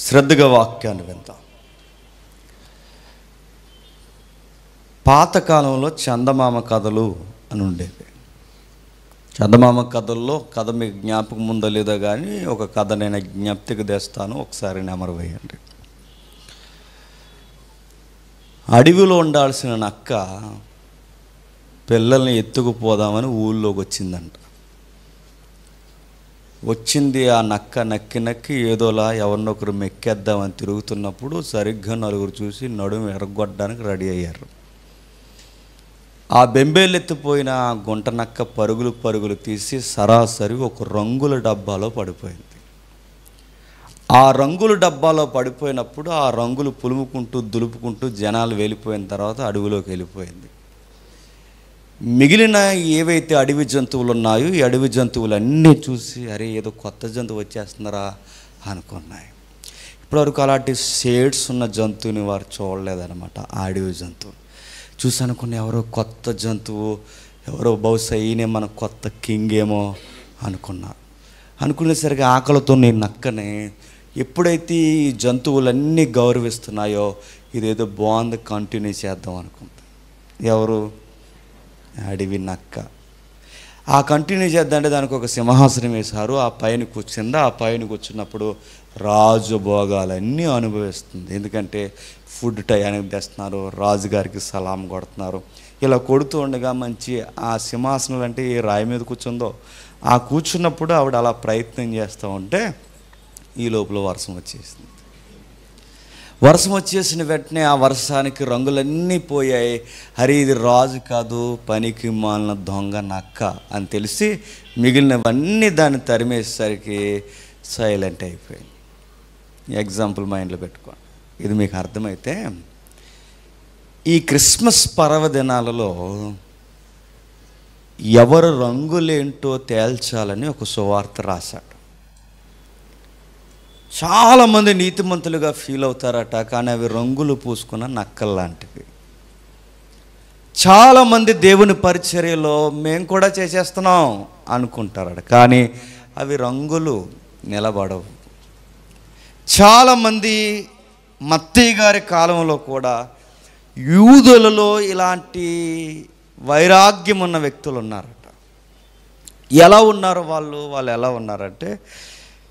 శ్రద్ధగా వాక్యాన్ని విందాం. పాతకాలంలో చందమామ కథలు అని ఉండేవి. చందమామ కథల్లో కథ మీకు జ్ఞాపకం ఉందో లేదో కానీ ఒక కథ నేను జ్ఞప్తికి తెస్తాను, ఒకసారి నెమరు వేయండి. అడవిలో ఉండాల్సిన నక్క పిల్లల్ని ఎత్తుకుపోదామని ఊళ్ళోకి వచ్చిందంట. వచ్చింది ఆ నక్క నక్కి నక్కి ఏదోలా ఎవరినొకరు మెక్కేద్దామని తిరుగుతున్నప్పుడు సరిగ్గా నలుగురు చూసి నడుము ఎరగొట్టడానికి రెడీ అయ్యారు. ఆ బెంబేలు ఎత్తిపోయిన ఆ గుంట నక్క పరుగులు తీసి సరాసరి ఒక రంగుల డబ్బాలో పడిపోయింది. ఆ రంగుల డబ్బాలో పడిపోయినప్పుడు ఆ రంగులు పులుముకుంటూ దులుపుకుంటూ జనాలు వెళ్ళిపోయిన తర్వాత అడవిలోకి వెళ్ళిపోయింది. మిగిలిన ఏవైతే అడవి జంతువులు ఉన్నాయో ఈ అడవి జంతువులన్నీ చూసి అరే ఏదో కొత్త జంతువు వచ్చేస్తున్నారా అనుకున్నాయి. ఇప్పటివరకు అలాంటి షేడ్స్ ఉన్న జంతువుని వారు చూడలేదన్నమాట. ఆ అడవి జంతువు చూసి అనుకున్న ఎవరో కొత్త జంతువు, ఎవరో బహుశా ఈయనే మన కొత్త కింగ్ ఏమో అనుకున్నారు. అనుకునేసరికి ఆకలితో నేను నక్కని ఎప్పుడైతే ఈ జంతువులన్నీ గౌరవిస్తున్నాయో ఇదేదో బాగుంది కంటిన్యూ చేద్దాం అనుకుంది. ఎవరు? అడవి నక్క. ఆ కంటిన్యూ చేద్దామంటే దానికి ఒక సింహాసనం వేశారు. ఆ పైన కూర్చుంది. ఆ పైన కూర్చున్నప్పుడు రాజభోగాలన్నీ అనుభవిస్తుంది. ఎందుకంటే ఫుడ్ టయానికి తెస్తున్నారు, రాజుగారికి సలాం కొడుతున్నారు. ఇలా కొడుతూ ఉండగా మంచి ఆ సింహాసనం అంటే ఏ రాయి మీద కూర్చుందో ఆ కూర్చున్నప్పుడు ఆవిడ అలా ప్రయత్నం చేస్తూ ఉంటే ఈ లోపల వర్షం వచ్చేసింది. వర్షం వచ్చేసిన వెంటనే ఆ వర్షానికి రంగులన్నీ పోయాయి. హరి ఇది రాజు కాదు, పనికి మాలిన దొంగ నక్క అని తెలిసి మిగిలినవన్నీ దాన్ని తరిమేసరికి సైలెంట్ అయిపోయింది. ఎగ్జాంపుల్ మైండ్లో పెట్టుకోండి. ఇది మీకు అర్థమైతే ఈ క్రిస్మస్ పర్వదినాలలో ఎవరు రంగులేంటో తేల్చాలని ఒక సువార్త రాశాడు. చాలామంది నీతిమంతులుగా ఫీల్ అవుతారట, కానీ అవి రంగులు పూసుకున్న నక్కల్లాంటివి. చాలామంది దేవుని పరిచర్యలో మేము కూడా చేసేస్తున్నాం అనుకుంటారట, కానీ అవి రంగులు నిలబడవు. చాలామంది మత్తయి గారి కాలంలో కూడా యూదులలో ఇలాంటి వైరాగ్యం ఉన్న వ్యక్తులు ఉన్నారట. ఎలా ఉన్నారు వాళ్ళు ఎలా ఉన్నారంటే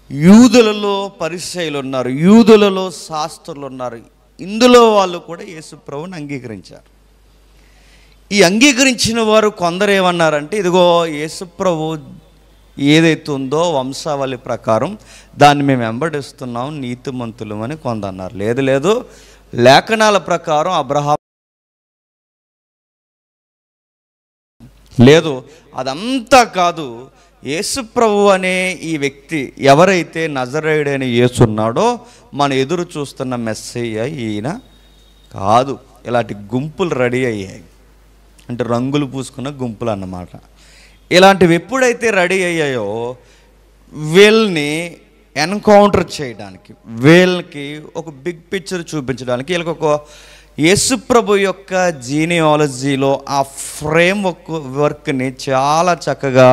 యూదులలో పరిసయ్యులు ఉన్నారు, యూదులలో శాస్త్రులు ఉన్నారు. ఇందులో వాళ్ళు కూడా యేసు ప్రభువుని అంగీకరించారు. ఈ అంగీకరించిన వారు కొందరు ఏమన్నారంటే ఇదిగో యేసు ప్రభు ఏదైతే ఉందో వంశావళి ప్రకారం దాన్ని మేము వెంబడిస్తున్నాం, నీతిమంతులమని కొందన్నారు. లేదు లేఖనాల ప్రకారం అబ్రహాం లేదు, అదంతా కాదు. యేసుప్రభు అనే ఈ వ్యక్తి ఎవరైతే నజరేయుడైన యేసు ఉన్నాడో మన ఎదురు చూస్తున్న మెస్సయ్య ఈయన కాదు. ఇలాంటి గుంపులు రెడీ అయ్యాయి, అంటే రంగులు పూసుకున్న గుంపులు అన్నమాట. ఇలాంటివి ఎప్పుడైతే రెడీ అయ్యాయో వీళ్ళని ఎన్కౌంటర్ చేయడానికి, వీళ్ళకి ఒక బిగ్ పిక్చర్ చూపించడానికి, వీళ్ళకి ఒక యేసుప్రభు యొక్క జీనియాలజీలో ఆ ఫ్రేమ్ వర్క్ని చాలా చక్కగా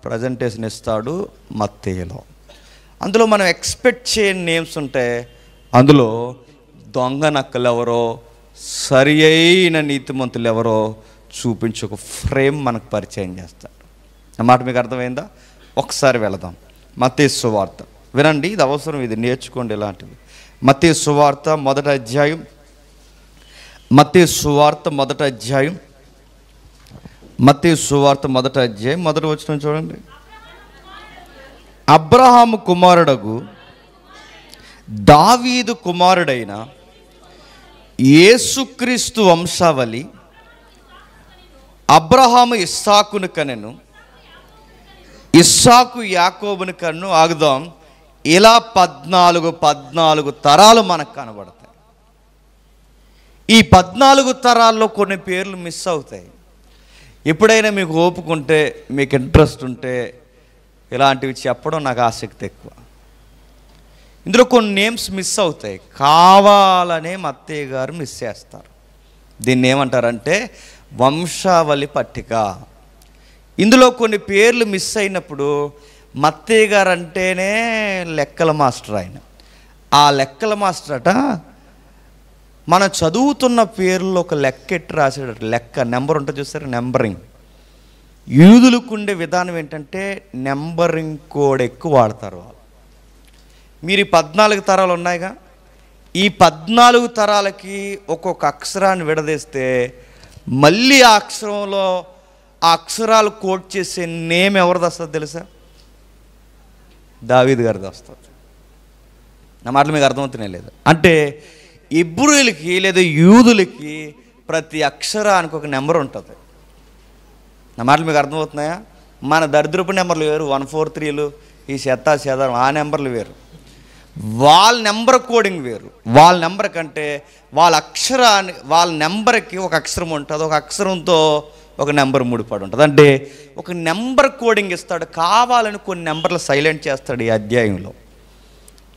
ప్రజెంటేషన్ ఇస్తాడు మత్తయిలో. అందులో మనం ఎక్స్పెక్ట్ చేయని నేమ్స్ ఉంటాయి. అందులో దొంగ నక్కలు ఎవరో, సరి అయిన నీతిమంతులు ఎవరో చూపించి ఒక ఫ్రేమ్ మనకు పరిచయం చేస్తాడు. అన్నమాట. మీకు అర్థమైందా? ఒకసారి వెళదాం. మత్తయి సువార్త వినండి, ఇది అవసరం, ఇది నేర్చుకోండి. ఇలాంటివి మత్తయి సువార్త మొదటి అధ్యాయం, మత్తయి సువార్త మొదటి అధ్యాయం, మత్తయి సువార్త మొదటి అధ్యాయం మొదటి వచనం చూడండి. అబ్రహాము కుమారుడగు దావీదు కుమారుడైన యేసుక్రీస్తు వంశావళి అబ్రహాము ఇస్సాకును కనెను, ఇస్సాకు యాకోబును కన్ను. ఆగుదాం. ఇలా 14 తరాలు మనకు కనబడతాయి. ఈ 14 తరాల్లో కొన్ని పేర్లు మిస్ అవుతాయి. ఎప్పుడైనా మీకు ఓపుకుంటే, మీకు ఇంట్రెస్ట్ ఉంటే ఇలాంటివి చెప్పడం నాకు ఆసక్తి ఎక్కువ. ఇందులో కొన్ని నేమ్స్ మిస్ అవుతాయి, కావాలనే మత్తయి గారు మిస్ చేస్తారు. దీన్ని ఏమంటారంటే వంశావళి పట్టిక. ఇందులో కొన్ని పేర్లు మిస్ అయినప్పుడు మత్తయి గారు అంటేనే లెక్కల మాస్టర్ ఆయన. ఆ లెక్కల మాస్టర్ అట మనం చదువుతున్న పేర్లో ఒక లెక్క ఎట్టి రాసాడట. లెక్క నెంబర్ ఉంటుంది చూస్తారు, నెంబరింగ్. యూదులకు ఉండే విధానం ఏంటంటే నెంబరింగ్ కోడ్ ఎక్కువ వాడతారు వాళ్ళు. మీరు ఈ 14 తరాలు ఉన్నాయిగా, ఈ 14 తరాలకి ఒక్కొక్క అక్షరాన్ని విడదీస్తే మళ్ళీ ఆ అక్షరంలో ఆ అక్షరాలు కోడ్ చేసే నేమ్ ఎవరిది వస్తుంది తెలుసా? దావీదు గారిది వస్తుంది. నా మాటలు మీకు అర్థమవుతున్నాయి లేదు? అంటే ఇబ్రూయులకి లేదా యూదులకి ప్రతి అక్షరానికి ఒక నెంబర్ ఉంటుంది. నా మాటలు మీకు అర్థమవుతున్నాయా? మన దరిద్రపు నెంబర్లు వేరు, 143లు, ఈ శతాధారం, ఆ నెంబర్లు వేరు. వాళ్ళ నెంబర్ కోడింగ్ వేరు. వాళ్ళ నెంబర్ కంటే వాళ్ళ అక్షరాన్ని, వాళ్ళ నెంబర్కి ఒక అక్షరం ఉంటుంది, ఒక అక్షరంతో ఒక నెంబర్ ముడిపడి ఉంటుంది. అంటే ఒక నెంబర్ కోడింగ్ ఇస్తాడు. కావాలని కొన్ని నెంబర్లు సైలెంట్ చేస్తాడు ఈ అధ్యాయంలో.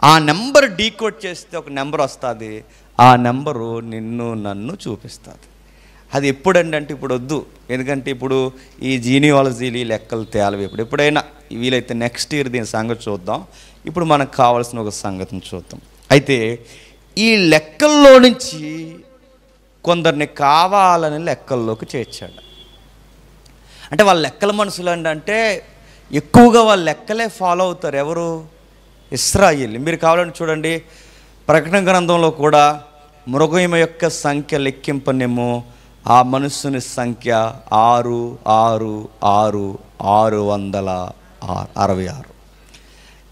ఆ నెంబర్ డీకోడ్ చేస్తే ఒక నెంబర్ వస్తుంది. ఆ నెంబరు నిన్ను నన్ను చూపిస్తుంది. అది ఎప్పుడండి అంటే ఇప్పుడు వద్దు, ఎందుకంటే ఇప్పుడు ఈ జీనియాలజీలు ఈ లెక్కలు తేలవి. ఎప్పుడైనా వీలైతే నెక్స్ట్ ఇయర్ దీని సంగతి చూద్దాం. ఇప్పుడు మనకు కావాల్సిన ఒక సంగతిని చూద్దాం. అయితే ఈ లెక్కల్లో నుంచి కొందరిని కావాలని లెక్కల్లోకి చేర్చాడు. అంటే వాళ్ళ లెక్కల మనుషులు అంటే ఎక్కువగా వాళ్ళ లెక్కలే ఫాలో అవుతారు. ఎవరు? ఇశ్రాయేలు. మీరు కావాలని చూడండి, ప్రకటన గ్రంథంలో కూడా మృగం యొక్క సంఖ్య లెక్కింపనేమో ఆ మనుషుని సంఖ్య 666,666.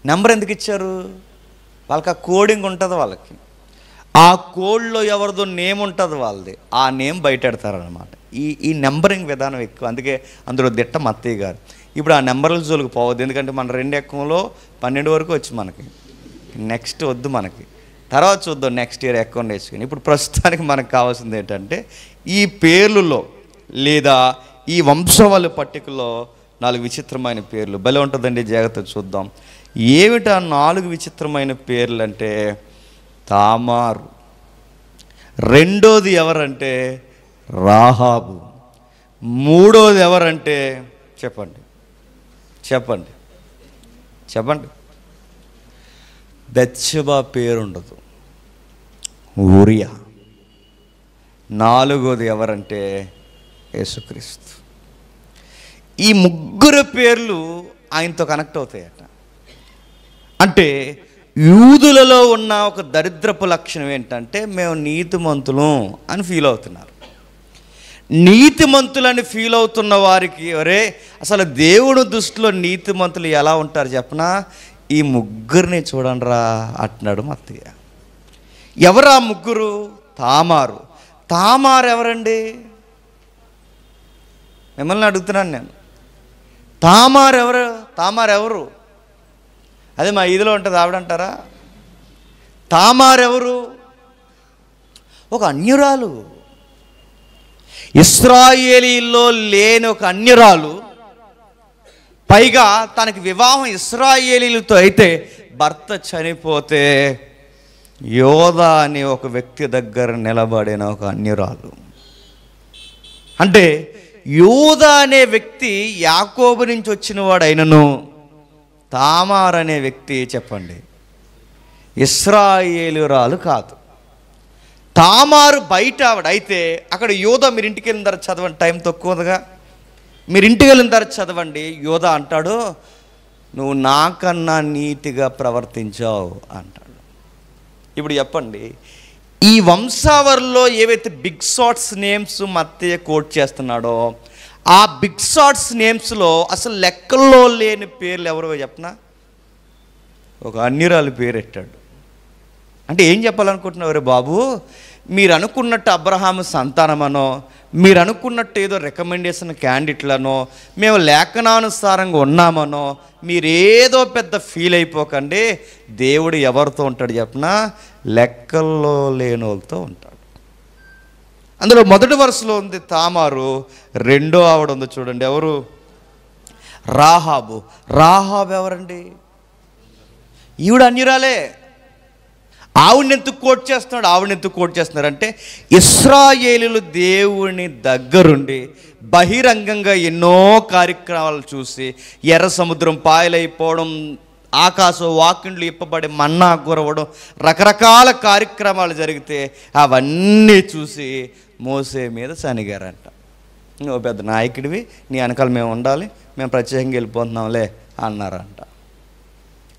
నెంబర్ ఎందుకు ఇచ్చారు? వాళ్ళకి ఆ కోడింగ్ ఉంటుంది. వాళ్ళకి ఆ కోడ్లో ఎవరిదో నేమ్ ఉంటుంది వాళ్ళది. ఆ నేమ్ బయటెడతారనమాట. ఈ నెంబరింగ్ విధానం ఎక్కువ. అందుకే అందులో దిట్ట మత్తయ్య గారు. ఇప్పుడు ఆ నెంబర్ల జోలికి పోవద్దు, ఎందుకంటే మన 2 ఎక్కంలో 12 వరకు వచ్చి మనకి నెక్స్ట్ వద్దు, మనకి తర్వాత చూద్దాం నెక్స్ట్ ఇయర్ అకౌంట్ వేసుకుని. ఇప్పుడు ప్రస్తుతానికి మనకు కావాల్సింది ఏంటంటే ఈ పేర్లలో లేదా ఈ వంశవాళి పట్టికలో 4 విచిత్రమైన పేర్లు. భలే ఉంటుందండి, జాగ్రత్త చూద్దాం. ఏమిటా 4 విచిత్రమైన పేర్లు అంటే తామారు, రెండోది ఎవరంటే రాహాబు, మూడోది ఎవరంటే చెప్పండి చెప్పండి చెప్పండి బెత్షెబా పేరుండదు, ఊరియా. నాలుగోది ఎవరంటే యేసుక్రీస్తు. ఈ ముగ్గురు పేర్లు ఆయనతో కనెక్ట్ అవుతాయట. అంటే యూదులలో ఉన్న ఒక దరిద్రపు లక్షణం ఏంటంటే మేము నీతిమంతులం అని ఫీల్ అవుతున్నారు. నీతిమంతులని ఫీల్ అవుతున్న వారికి ఒరే అసలు దేవుడు దృష్టిలో నీతిమంతులు ఎలా ఉంటారు చెప్పనా, ఈ ముగ్గురిని చూడండిరా అంటున్నాడు మత్తయ్య. ఎవరా ముగ్గురు? తామారు. తామారు ఎవరండి? మిమ్మల్ని అడుగుతున్నాను నేను. తామారు ఎవరు? తామారు ఎవరు? అదే మా ఈదిలో ఉంటుంది ఆవిడంటారా? తామారు ఎవరు? ఒక అన్యురాలు, ఇశ్రాయేలీల్లో లేని ఒక అన్యురాలు. పైగా తనకి వివాహం ఇశ్రాయేలీలతో అయితే భర్త చనిపోతే యోధా అనే ఒక వ్యక్తి దగ్గర నిలబడిన ఒక అన్యురాలు. అంటే యోధా అనే వ్యక్తి యాకోబు నుంచి వచ్చిన వాడు అయినను తామార్ అనే వ్యక్తి చెప్పండి ఇశ్రాయేలురాలు కాదు. తామారు బయట ఆవిడ అయితే అక్కడ యోధా మీరు ఇంటికి వెళ్ళిన తర్వాత చదవండి, టైం తక్కువగా, మీరు ఇంటికి వెళ్ళిన తర్వాత చదవండి. యోధా అంటాడు నువ్వు నాకన్నా నీతిగా ప్రవర్తించావు అంటాడు. ఇప్పుడు చెప్పండి, ఈ వంశావరిలో ఏవైతే big shots names Mattayya coat చేస్తున్నాడో ఆ బిగ్ షాట్స్ నేమ్స్లో అసలు లెక్కల్లో లేని పేర్లు ఎవరో చెప్పనా? ఒక అన్యురాలు పేరు పెట్టాడు. అంటే ఏం చెప్పాలనుకుంటున్నారు బాబు? మీరు అనుకున్నట్టు అబ్రహాము సంతానమనో, మీరు అనుకున్నట్టు ఏదో రికమెండేషన్ క్యాండిడేట్లనో, మేము లేఖనానుసారంగా ఉన్నామనో మీరేదో పెద్ద ఫీల్ అయిపోకండి. దేవుడు ఎవరితో ఉంటాడు చెప్పనా? లెక్కల్లో లేని వాళ్ళతో ఉంటాడు. అందులో మొదటి వరుసలో ఉంది తామారు, రెండో ఆవిడ ఉంది చూడండి, ఎవరు? రాహాబు. రాహాబు ఎవరండి? ఈవిడ అన్యురాలే. ఆవిడని ఎందుకు కోట్ చేస్తున్నాడు? ఆవిడని ఎందుకు కోట్ చేస్తున్నారంటే ఇశ్రాయేలీలు దేవుని దగ్గరుండి బహిరంగంగా ఎన్నో కార్యక్రమాలు చూసి ఎర్ర సముద్రం పాయలైపోవడం, ఆకాశం వాకిండ్లు ఇప్పబడి మన్నా కురవడం, రకరకాల కార్యక్రమాలు జరిగితే అవన్నీ చూసి మోసే మీద సనిగారంట. నువ్వు పెద్ద నాయకుడివి, నీ వెనకాల మేము ఉండాలి, మేము ప్రత్యేకంగా వెళ్ళిపోతున్నాంలే అన్నారంట.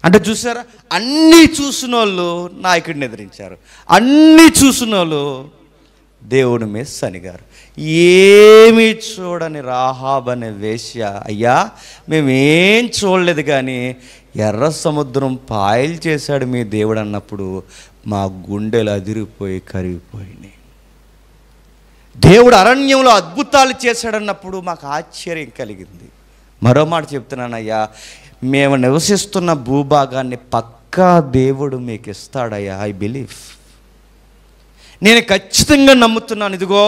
అంటే చూసారా, అన్నీ చూసిన వాళ్ళు నాయకుడిని ఎదిరించారు, అన్నీ చూసిన వాళ్ళు దేవుడి మీద సనిగారు. ఏమీ చూడని రాహాబ్ అనే వేశ్య, అయ్యా మేమేం చూడలేదు కానీ ఎర్ర సముద్రం పాయలు చేశాడు మీ దేవుడు అన్నప్పుడు మా గుండెలు అదిరిపోయి కరిగిపోయినాయి. దేవుడు అరణ్యంలో అద్భుతాలు చేశాడన్నప్పుడు మాకు ఆశ్చర్యం కలిగింది. మరో మాట చెప్తున్నానయ్యా, మేము నివసిస్తున్న భూభాగాన్ని పక్కా దేవుడు మీకు ఇస్తాడయ్యా. ఐ బిలీవ్, నేను ఖచ్చితంగా నమ్ముతున్నాను. ఇదిగో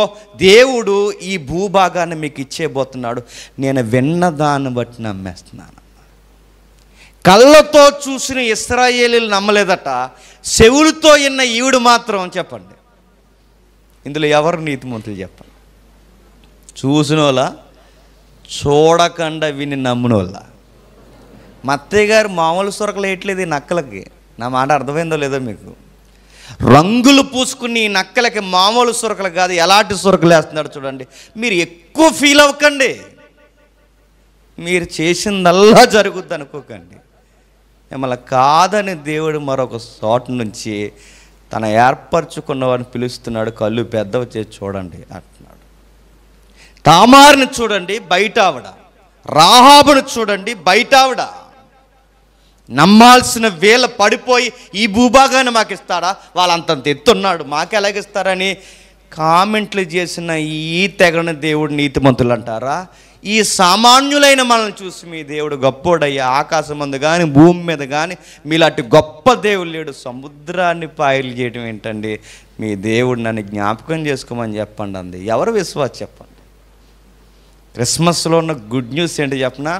దేవుడు ఈ భూభాగాన్ని మీకు ఇచ్చేయబోతున్నాడు. నేను విన్నదాన్ని బట్టి నమ్మేస్తున్నాను. కళ్ళతో చూసిన ఇశ్రాయేలీలు నమ్మలేదట, చెవులతో విన్న ఈవిడు మాత్రం. చెప్పండి, ఇందులో ఎవరు నీతిమంతులు చెప్పండి? చూసినోళ్ళ, చూడకుండా విని నమ్మునోళ్ళ? మా అత్తయ్య గారు మామూలు సొరకలు వేయట్లేదు ఈ నక్కలకి. నా మాట అర్థమైందో లేదో మీకు? రంగులు పూసుకుని ఈ నక్కలకి మామూలు సొరకలు కాదు, ఎలాంటి సొరకలు వేస్తున్నాడు చూడండి. మీరు ఎక్కువ ఫీల్ అవ్వకండి, మీరు చేసిందల్లా జరుగుద్ది అనుకోకండి. మిమ్మల్ని కాదని దేవుడు మరొక చోట నుంచి తన ఏర్పరచుకున్న వారిని పిలుస్తున్నాడు. కళ్ళు పెద్దవి చేసి చూడండి అంటున్నాడు. తామారుని చూడండి, బయట ఆవిడ. రాహాబును చూడండి, బయట ఆవిడ. నమ్మాల్సిన వేళ పడిపోయి ఈ భూభాగాన్ని మాకు ఇస్తాడా, వాళ్ళంతంత ఎత్తున్నాడు మాకు ఎలాగిస్తారని కామెంట్లు చేసిన ఈ తెగని దేవుడు నీతిమంతులు అంటారా? ఈ సామాన్యులైన మనల్ని చూసి మీ దేవుడు గొప్పోడయ్యా, ఆకాశం మీద కానీ భూమి మీద కానీ మీలాంటి గొప్ప దేవుడు లేడు. సముద్రాన్ని పాయలు చేయడం ఏంటండి? మీ దేవుడు నన్ను జ్ఞాపకం చేసుకోమని చెప్పండి అంది. ఎవరు విశ్వాసం చెప్పండి? క్రిస్మస్లో ఉన్న గుడ్ న్యూస్ ఏంటి చెప్పనా?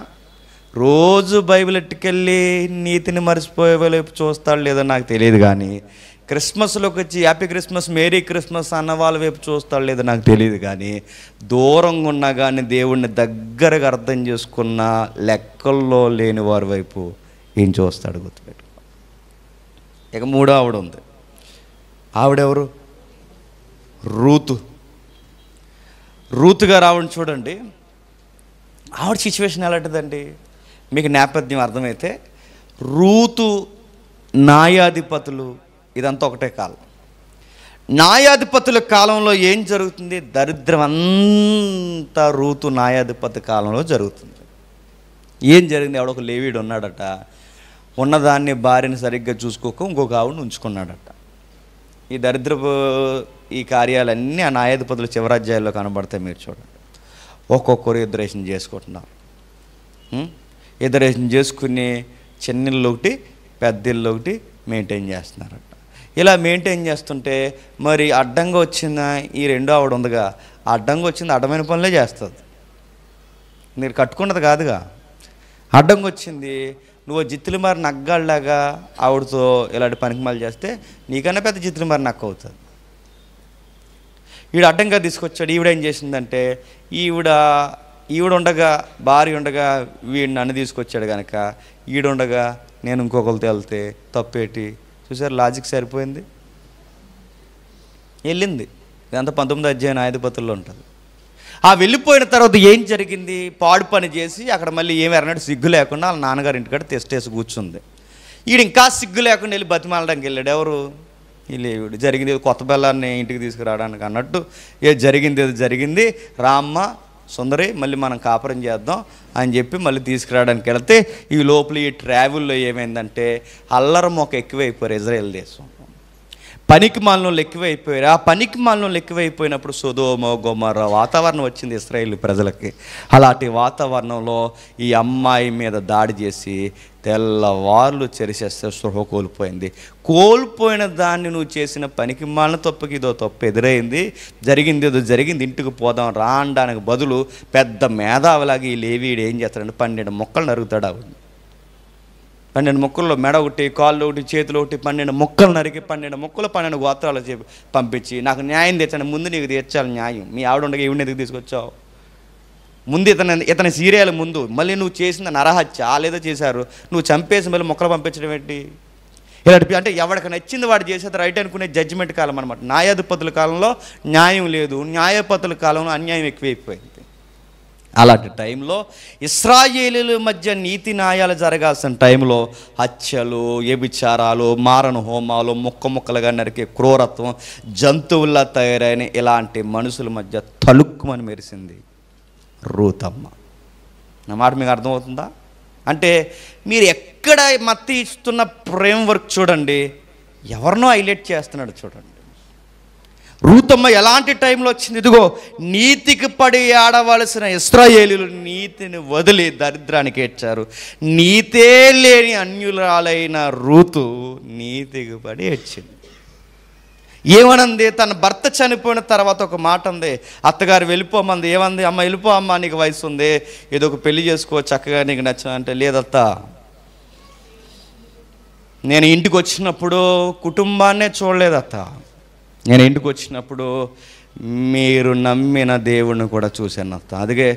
రోజు బైబిల్ ఎట్టుకెళ్ళి నీతిని మర్చిపోయే వైపు చూస్తాడు లేదో నాకు తెలియదు కానీ, క్రిస్మస్లోకి వచ్చి హ్యాపీ క్రిస్మస్, మేరీ క్రిస్మస్ అన్న వాళ్ళ వైపు చూస్తాడు లేదో నాకు తెలియదు కానీ, దూరంగా ఉన్నా కానీ దేవుడిని దగ్గరగా అర్థం చేసుకున్న లెక్కల్లో లేని వారి వైపు ఏం చూస్తాడు గుర్తుపెట్టు. ఇక మూడో ఆవిడ ఉంది. ఆవిడెవరు? రూతు. రూతు గారు ఆవిడని చూడండి. ఆవిడ సిచ్యువేషన్ ఎలాంటిదండి? మీకు నేపథ్యం అర్థమైతే, రూతు న్యాయాధిపతులు ఇదంతా ఒకటే కాలం. న్యాయాధిపతుల కాలంలో ఏం జరుగుతుంది? దరిద్రం అంతా రూతు న్యాయాధిపతి కాలంలో జరుగుతుంది. ఏం జరిగింది? ఎవడొక లేవీడు ఉన్నాడట, ఉన్నదాన్ని భార్యని సరిగ్గా చూసుకోక ఇంకొక ఆవిడని ఉంచుకున్నాడట. ఈ దరిద్రపు ఈ కార్యాలన్నీ ఆ న్యాయాధిపతులు చివరాధ్యాయాల్లో కనబడతాయి. మీరు చూడండి, ఒక్కొక్కరు ఎదురేషన్ చేసుకుంటున్నారు. ఎదురేషన్ చేసుకుని చిన్నిళ్ళు ఒకటి పెద్దిళ్ళు ఒకటి మెయింటైన్ చేస్తున్నారట. ఇలా మెయింటైన్ చేస్తుంటే మరి అడ్డంగా వచ్చిన ఈ రెండో ఆవిడ ఉందిగా, అడ్డంగా వచ్చింది అడ్డమైన పనులే చేస్తుంది. మీరు కట్టుకున్నది కాదుగా, అడ్డంగా వచ్చింది. నువ్వు జిత్తులు మారి నగ్గాళ్ళలాగా ఆవిడతో ఇలాంటి పనికిమాలు చేస్తే నీకన్నా పెద్ద జిత్తులు మారి నక్క అవుతుంది. ఈవిడ అడ్డంగా తీసుకొచ్చాడు. ఈవిడ ఏం చేసిందంటే, ఈవిడ ఉండగా, భార్య ఉండగా వీడిని నన్ను తీసుకొచ్చాడు కనుక ఈడుండగా నేను ఇంకొకరితో వెళ్తే తప్పేటి? చూసారు, లాజిక్ సరిపోయింది, వెళ్ళింది. ఇదంతా 19వ అధ్యాయం న్యాయాధిపతుల్లో ఉంటుంది. ఆ వెళ్ళిపోయిన తర్వాత ఏం జరిగింది? పాడు పని చేసి అక్కడ మళ్ళీ ఏమి అన్నట్టు సిగ్గు లేకుండా వాళ్ళ నాన్నగారి ఇంటికాడ తెస్టేసి కూర్చుంది. ఈడు ఇంకా సిగ్గు లేకుండా వెళ్ళి బతిమాలడానికి వెళ్ళాడు. ఎవరు? ఈ లేవీడు. జరిగింది కొత్త బెల్లాన్ని ఇంటికి తీసుకురావడానికి అన్నట్టు, జరిగింది జరిగింది, రామ్మ సుందరి మళ్ళీ మనం కాపురం చేద్దాం అని చెప్పి మళ్ళీ తీసుకురావడానికి వెళితే ఈ లోపల ఈ ట్రావెల్లో ఏమైందంటే అల్లరి మొక్క ఎక్కువైపోయారు ఇజ్రాయెల్ దేశం. పనికి మాలినోళ్ళు ఎక్కువైపోయారు. ఆ పనికి మాలినోళ్ళు ఎక్కువైపోయినప్పుడు సొదొమ గొమొర్రా వాతావరణం వచ్చింది ఇశ్రాయేలు ప్రజలకి. అలాంటి వాతావరణంలో ఈ అమ్మాయి మీద దాడి చేసి తెల్లవార్లు చెరిసేస్తే స్పృహ కోల్పోయింది. కోల్పోయిన దాన్ని నువ్వు చేసిన పనికి మాలిన తప్పుకి ఇదో తప్పు ఎదురైంది, జరిగింది ఏదో జరిగింది, ఇంటికి పోదాం రా అనడానికి బదులు పెద్ద మేధావిలాగా ఈ లేవీడు ఏం చేస్తాడంటే 12 మొక్కలు నరుగుతాడు. ఆవిడ 12 మొక్కల్లో మెడ ఒకటి, కాళ్ళు ఒకటి, చేతులు ఒకటి, 12 మొక్కలు నరికి 12 మొక్కలు 12 గోత్రాలు పంపించి నాకు న్యాయం తెచ్చాను. ముందు నీకు తీర్చాలి న్యాయం. మీ ఆవిడ ఉండగా ఈవిడ ఎందుకు తీసుకొచ్చావు? ముందు ఇతని సీరియల్ ముందు మళ్ళీ నువ్వు చేసిన నరహత్య లేదో చేశారు, నువ్వు చంపేసి మళ్ళీ మొక్కలు పంపించడం ఏంటి? ఇలాంటి అంటే ఎవరికి నచ్చింది వాడు చేసేది రైట్ అనుకునే జడ్జిమెంట్ కాలం అనమాట. న్యాయాధిపతుల కాలంలో న్యాయం లేదు, న్యాయపతుల కాలంలో అన్యాయం ఎక్కువైపోయింది. అలాంటి టైంలో ఇశ్రాయేలీల మధ్య నీతి న్యాయాలు జరగాల్సిన టైంలో హత్యలు, వ్యభిచారాలు, మారణ హోమాలు, ముక్కలుగా నరికే క్రూరత్వం, జంతువుల్లా తయారైన ఇలాంటి మనుషుల మధ్య తలుక్కుమని మెరిసింది రూతమ్మ. నా మాట మీకు అర్థమవుతుందా? అంటే మీరు ఎక్కడ మత్తి ఇస్తున్న ఫ్రేమ్వర్క్ చూడండి, ఎవరినో హైలైట్ చేస్తున్నాడు చూడండి. రూతమ్మ ఎలాంటి టైంలో వచ్చింది? ఇదిగో నీతికి పడి ఆడవలసిన ఇశ్రాయేలీయులు నీతిని వదిలి దరిద్రానికి ఏడ్చారు. నీతే లేని అన్యురాలైన రూతు నీతికి పడి ఏడ్చింది. ఏమనంది? తన భర్త చనిపోయిన తర్వాత ఒక మాట ఉంది, అత్తగారు వెళ్ళిపోమంది. ఏమంది? అమ్మ వెళ్ళిపో అమ్మ, నీకు వయసు ఉంది, ఏదో ఒక పెళ్లి చేసుకో చక్కగా నీకు నచ్చిన. అంటే లేదత్త, నేను ఇంటికి వచ్చినప్పుడు కుటుంబాన్నే చూడలేదత్త, నేను ఇంటికి వచ్చినప్పుడు మీరు నమ్మిన దేవుడిని కూడా చూశాను అత్త. అందుకే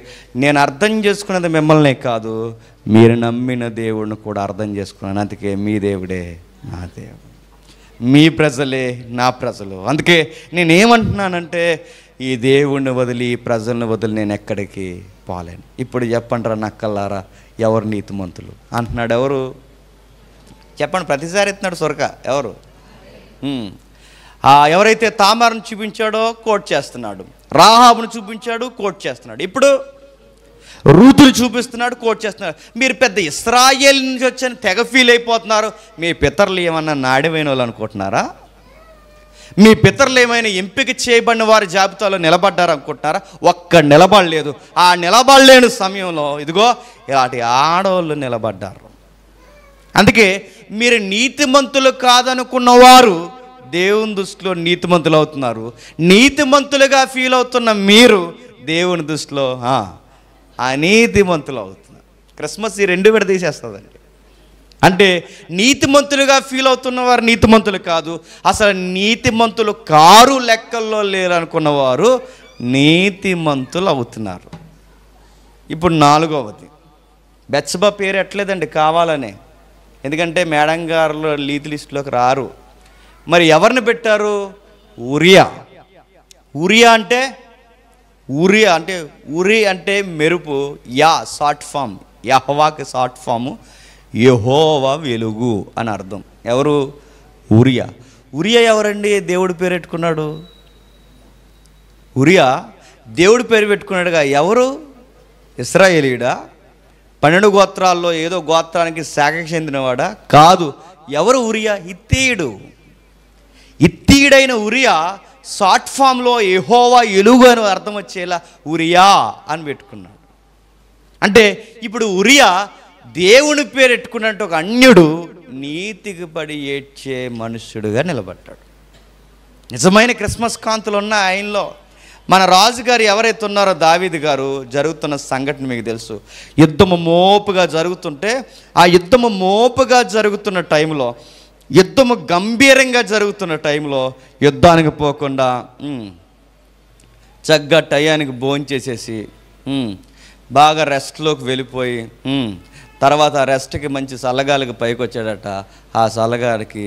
నేను అర్థం చేసుకున్నది మిమ్మల్ని కాదు, మీరు నమ్మిన దేవుడిని కూడా అర్థం చేసుకున్నాను. అందుకే మీ దేవుడే నా దేవుడు, మీ ప్రజలే నా ప్రజలు. అందుకే నేనేమంటున్నానంటే ఈ దేవుణ్ణి వదిలి ఈ ప్రజలను వదిలి నేను ఎక్కడికి పోలేను. ఇప్పుడు చెప్పండి నక్కల్లారా, ఎవరు నీతిమంతులు అంటున్నాడు? ఎవరు చెప్పండి? ప్రతిసారి ఎత్తున్నాడు సొరక. ఎవరు? ఎవరైతే తామారును చూపించాడో కోట్ చేస్తున్నాడు, రాహాబును చూపించాడు కోట్ చేస్తున్నాడు, ఇప్పుడు రూతులు చూపిస్తున్నాడు కోట్ చేస్తున్నాడు. మీరు పెద్ద ఇశ్రాయేలు నుంచి వచ్చని తెగ ఫీల్ అయిపోతున్నారు. మీ పితరులు ఏమన్నా నాడివైన వాళ్ళు అనుకుంటున్నారా? మీ పితరులు ఏమైనా ఎంపిక చేయబడిన వారి జాబితాలో నిలబడ్డారు అనుకుంటున్నారా? ఒక్క నిలబడలేదు. ఆ నిలబడలేని సమయంలో ఇదిగో ఇలాంటి ఆడవాళ్ళు నిలబడ్డారు. అందుకే మీరు నీతిమంతులు కాదనుకున్నవారు దేవుని దృష్టిలో నీతిమంతులు అవుతున్నారు. నీతిమంతులుగా ఫీల్ అవుతున్న మీరు దేవుని దృష్టిలో అనీతిమంతులు అవుతున్నారు. క్రిస్మస్ ఈ రెండు విడదీసేస్తుందండి. అంటే నీతిమంతులుగా ఫీల్ అవుతున్న వారు నీతిమంతులు కాదు, అసలు నీతిమంతులు కారు లెక్కల్లో లేరనుకున్నవారు నీతిమంతులు అవుతున్నారు. ఇప్పుడు 4వది, బెత్షెబా పేరు ఎట్లేదండి కావాలనే, ఎందుకంటే మేడం గారు లీత్ లిస్టులోకి రారు. మరి ఎవరిని పెట్టారు? ఉరియా. ఉరియా అంటే ఉరి అంటే మెరుపు, షార్ట్ ఫామ్, యెహోవాకి షార్ట్ ఫాము యెహోవా వెలుగు అని అర్థం. ఎవరు? ఉరియా. ఉరియా ఎవరండి దేవుడి పేరు పెట్టుకున్నాడు? ఉరియా దేవుడి పేరు పెట్టుకున్నాడుగా. ఎవరు? ఇశ్రాయేలీయుడా? 12 గోత్రాల్లో ఏదో గోత్రానికి శాఖకి చెందినవాడా? కాదు. ఎవరు ఉరియా? హిత్తీయుడు. హిత్తీయుడైన ఉరియా షార్ట్ ఫామ్లో యెహోవా వెలుగు అని అర్థం వచ్చేలా ఉరియా అని పెట్టుకున్నాడు. అంటే ఇప్పుడు ఉరియా దేవుని పేరు పెట్టుకున్నట్టు ఒక అన్యుడు నీతికి పడి ఏడ్చే మనుష్యుడుగా నిలబడ్డాడు. నిజమైన క్రిస్మస్ కాంతులు ఉన్న ఆయనలో. మన రాజుగారు ఎవరైతే ఉన్నారో దావీదు గారు, జరుగుతున్న సంఘటన మీకు తెలుసు. యుద్ధము మోపుగా జరుగుతుంటే, ఆ యుద్ధము మోపుగా జరుగుతున్న టైంలో, యుద్ధము గంభీరంగా జరుగుతున్న టైంలో యుద్ధానికి పోకుండా చక్కగా టయానికి భోంచేసేసి బాగా రెస్ట్లోకి వెళ్ళిపోయి తర్వాత ఆ రెస్ట్కి మంచి చల్లగాలికి పైకి వచ్చాడట. ఆ చల్లగాలికి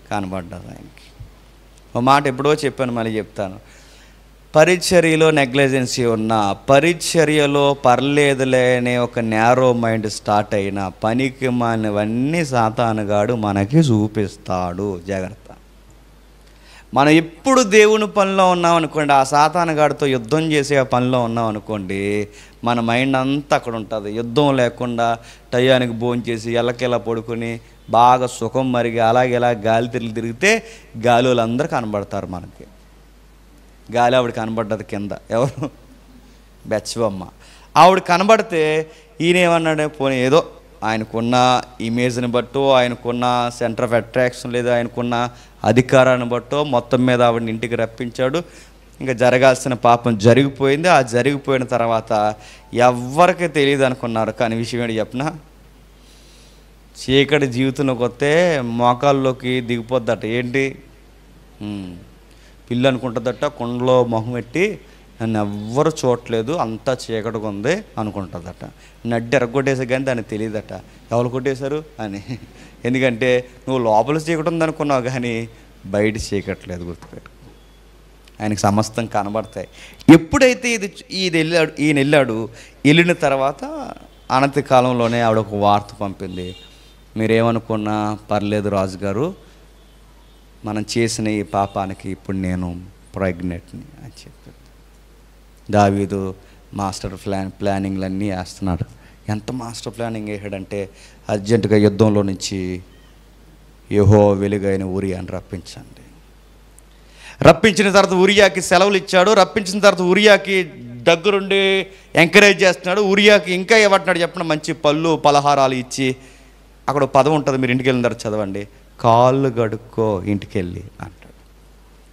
కనబడ్డారు ఆయనకి. ఒక మాట ఎప్పుడో చెప్పాను, మళ్ళీ చెప్తాను. పరిచర్యలో నెగ్లిజెన్సీ ఉన్న, పరిచర్యలో పర్లేదులే అనే ఒక నేరో మైండ్ స్టార్ట్ అయిన పనికి మానవన్నీ సాతానుగాడు మనకి చూపిస్తాడు. జాగ్రత్త. మనం ఎప్పుడు దేవుని పనిలో ఉన్నాం అనుకోండి, ఆ సాతానుగాడితో యుద్ధం చేసే ఆ పనిలో ఉన్నాం అనుకోండి, మన మైండ్ అంతా అక్కడ ఉంటుంది. యుద్ధం లేకుండా టయానికి భోంచేసి ఎల్లకెలా పడుకొని బాగా సుఖం మరిగి అలాగే ఇలా గాలి తిరిగితే గాలి వాళ్ళందరూ కనబడతారు మనకి. గాలి ఆవిడ కనబడ్డది కింద. ఎవరు? బెత్షెబమ్మ. ఆవిడ కనబడితే ఈయన ఏమన్నాడు? పోనీ ఏదో ఆయనకున్న ఇమేజ్ని బట్టో, ఆయనకున్న సెంటర్ ఆఫ్ అట్రాక్షన్ లేదా ఆయనకున్న అధికారాన్ని బట్టో మొత్తం మీద ఆవిడని ఇంటికి రప్పించాడు. ఇంకా జరగాల్సిన పాపం జరిగిపోయింది. ఆ జరిగిపోయిన తర్వాత ఎవ్వరికి తెలియదు అనుకున్నారు. కానీ విషయం ఏంటి చెప్పనా? చీకటి జీవితంలోకి వస్తే మోకాల్లోకి దిగిపోద్దట. ఏంటి? పిల్లి అనుకుంటుందట, కుండలో మొహం పెట్టి నన్ను ఎవ్వరు చూడట్లేదు, అంతా చీకటిగా ఉంది అనుకుంటుందట. నడ్డి ఎరగొట్టేసా కానీ దానికి తెలియదట ఎవరు కొట్టేశారు అని. ఎందుకంటే నువ్వు లోపల చీకటి ఉందనుకున్నావు కానీ బయట చీకట్లేదు. గుర్తుపెట్టు, ఆయనకి సమస్తం కనబడతాయి. ఎప్పుడైతే ఈయన వెళ్ళాడు, వెళ్ళిన తర్వాత అనతి కాలంలోనే ఆవిడ ఒక వార్త పంపింది, మీరేమనుకున్నా పర్లేదు రాజుగారు, మనం చేసిన ఈ పాపానికి ఇప్పుడు నేను ప్రెగ్నెంట్ని అని చెప్పి దావీదు మాస్టర్ ప్లానింగ్లన్నీ వేస్తున్నాడు. ఎంత మాస్టర్ ప్లానింగ్ వేసాడంటే అర్జెంటుగా యుద్ధంలో నుంచి యెహోవా వెలుగైన ఊరియాని రప్పించండి. రప్పించిన తర్వాత ఊరియాకి సెలవులు ఇచ్చాడు. రప్పించిన తర్వాత ఊరియాకి దగ్గరుండి ఎంకరేజ్ చేస్తున్నాడు. ఊరియాకి ఇంకా ఏమంటున్నాడు చెప్పండి, మంచి పళ్ళు పలహారాలు ఇచ్చి, అక్కడ పదం ఉంటుంది, మీరు ఇంటికి వెళ్ళిన తర్వాత చదవండి, కాళ్ళు గడుక్కో ఇంటికెళ్ళి అంటాడు.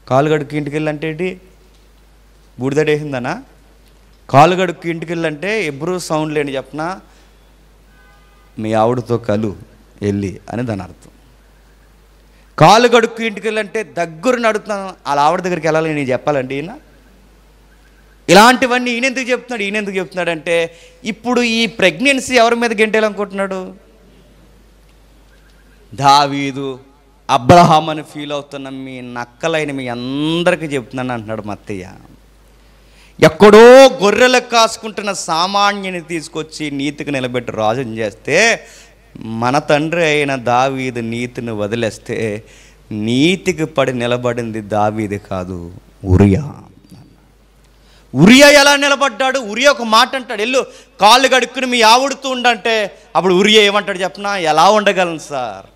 కాళ్ళు గడుక్కు ఇంటికెళ్ళి అంటే ఏంటి? బూడిదడేసిందనా? కాళ్ళు గడుక్కు ఇంటికెళ్ళి అంటే ఎబ్రూ సౌండ్ లేని చెప్పనా, మీ ఆవిడతో కలు వెళ్ళి అని దాని అర్థం. కాళ్ళు గడుక్కు ఇంటికెళ్ళి అంటే దగ్గర నడుతున్నాను, అలా ఆవిడ దగ్గరికి వెళ్ళాలని నేను చెప్పాలండి ఈయన? ఇలాంటివన్నీ ఈయనెందుకు చెప్తున్నాడు అంటే ఇప్పుడు ఈ ప్రెగ్నెన్సీ ఎవరి మీద గెంటేయాలనుకుంటున్నాడు? దావీదు, అబ్రహాం అని ఫీల్ అవుతున్న మీ నక్కలైన మీ అందరికీ చెప్తున్నాను అంటున్నాడు మత్తయ్య. ఎక్కడో గొర్రెలకు కాసుకుంటున్న సామాన్యుని తీసుకొచ్చి నీతికి నిలబెట్టి రాజుని చేస్తే, మన తండ్రి అయిన దావీదు నీతిని వదిలేస్తే నీతికి పడి నిలబడింది దావీదు కాదు, ఉరియా. ఉరియా ఎలా నిలబడ్డాడు? ఉరియా ఒక మాట అంటాడు, వెళ్ళు కాళ్ళు గడుక్కుని మీ ఆవుడుతూ ఉండంటే అప్పుడు ఉరియా ఏమంటాడు చెప్పనా, ఎలా ఉండగలను సార్,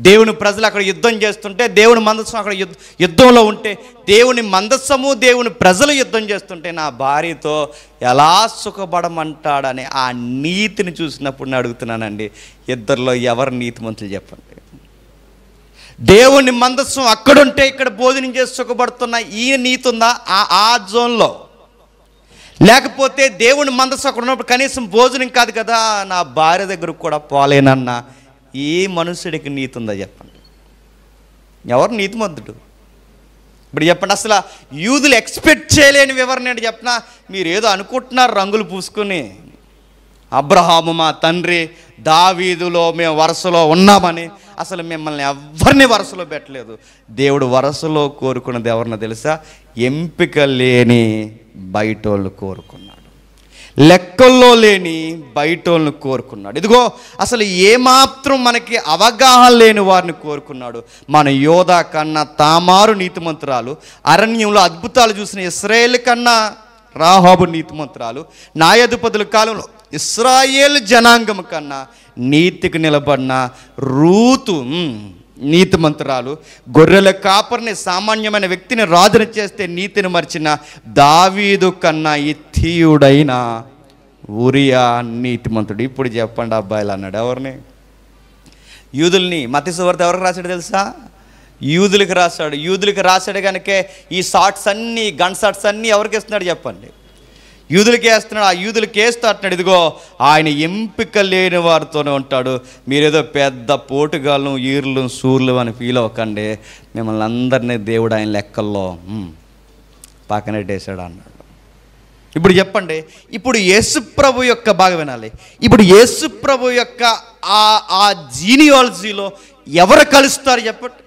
దేవుని ప్రజలు అక్కడ యుద్ధం చేస్తుంటే, దేవుని మందస్సం అక్కడ యుద్ధంలో ఉంటే, దేవుని మందస్సము దేవుని ప్రజలు యుద్ధం చేస్తుంటే నా భార్యతో ఎలా సుఖపడమంటాడని ఆ నీతిని చూసినప్పుడు నేను అడుగుతున్నానండి, ఇద్దరిలో ఎవరు నీతిమంతులు చెప్పండి? దేవుని మందస్సం అక్కడుంటే ఇక్కడ భోజనం చేసి సుఖపడుతున్న ఈ నీతి ఉందా ఆ జోన్లో? లేకపోతే దేవుని మందస్సం అక్కడ ఉన్నప్పుడు కనీసం భోజనం కాదు కదా, నా భార్య దగ్గరకు కూడా పోలేనన్నా ఏ మనుషుడికి నీతి ఉందా చెప్పండి? ఎవరు నీతిమంతుడు? ఇప్పుడు చెప్పండి, అసలు యూదులు ఎక్స్పెక్ట్ చేయలేని వివరణ ఏంటి చెప్పినా, మీరు ఏదో అనుకుంటున్నారు రంగులు పూసుకుని, అబ్రహాము మా తండ్రి, దావీదులో మేము వరుసలో ఉన్నామని. అసలు మిమ్మల్ని ఎవరిని వరుసలో పెట్టలేదు. దేవుడు వరుసలో కోరుకున్నది ఎవరినో తెలుసా? ఎంపిక లేని బయటోళ్ళు కోరుకున్నాడు, లెక్కల్లో లేని బయటోళ్ళను కోరుకున్నాడు. ఇదిగో అసలు ఏమాత్రం మనకి అవగాహన లేని వారిని కోరుకున్నాడు. మన యోధా కన్నా తామారు నీతిమంతురాలు, అరణ్యంలో అద్భుతాలు చూసిన ఇశ్రాయేలు కన్నా రాహాబు నీతిమంతురాలు, న్యాయాధిపతుల కాలంలో ఇశ్రాయేల్ జనాంగం కన్నా నీతికి నిలబడిన రూతు నీతిమంతురాలు, గొర్రెల కాపరిని సామాన్యమైన వ్యక్తిని రాజుని చేస్తే నీతిని మర్చిన దావీదు కన్నా ఇత్థీయుడైన ఉరియా నీతిమంతుడు. ఇప్పుడు చెప్పండి అబ్బాయిలు అన్నాడు ఎవరిని? యూదుల్ని. మత్తయి సువార్త ఎవరికి రాశాడు తెలుసా? యూదులకి రాశాడు. యూదులకి రాశాడు కనుక ఈ షార్ట్స్ అన్నీ, గన్ షార్ట్స్ అన్నీ ఎవరికి ఇస్తున్నాడు చెప్పండి? యూదులకి వేస్తున్నాడు. ఆ యూదులకి వేస్తూ అంటున్నాడు, ఇదిగో ఆయన ఎంపిక లేని వారితోనే ఉంటాడు, మీరేదో పెద్ద పోటుగాళ్ళు ఈర్లు సూర్లు అని ఫీల్ అవ్వకండి, మిమ్మల్ని అందరినీ దేవుడు ఆయన లెక్కల్లో పక్కనెట్టేశాడు అన్నాడు. ఇప్పుడు చెప్పండి, ఇప్పుడు యేసుప్రభు యొక్క బాగా వినాలి, ఇప్పుడు యేసుప్రభు యొక్క ఆ జీనియాలజీలో ఎవరు కలుస్తారు చెప్పండి?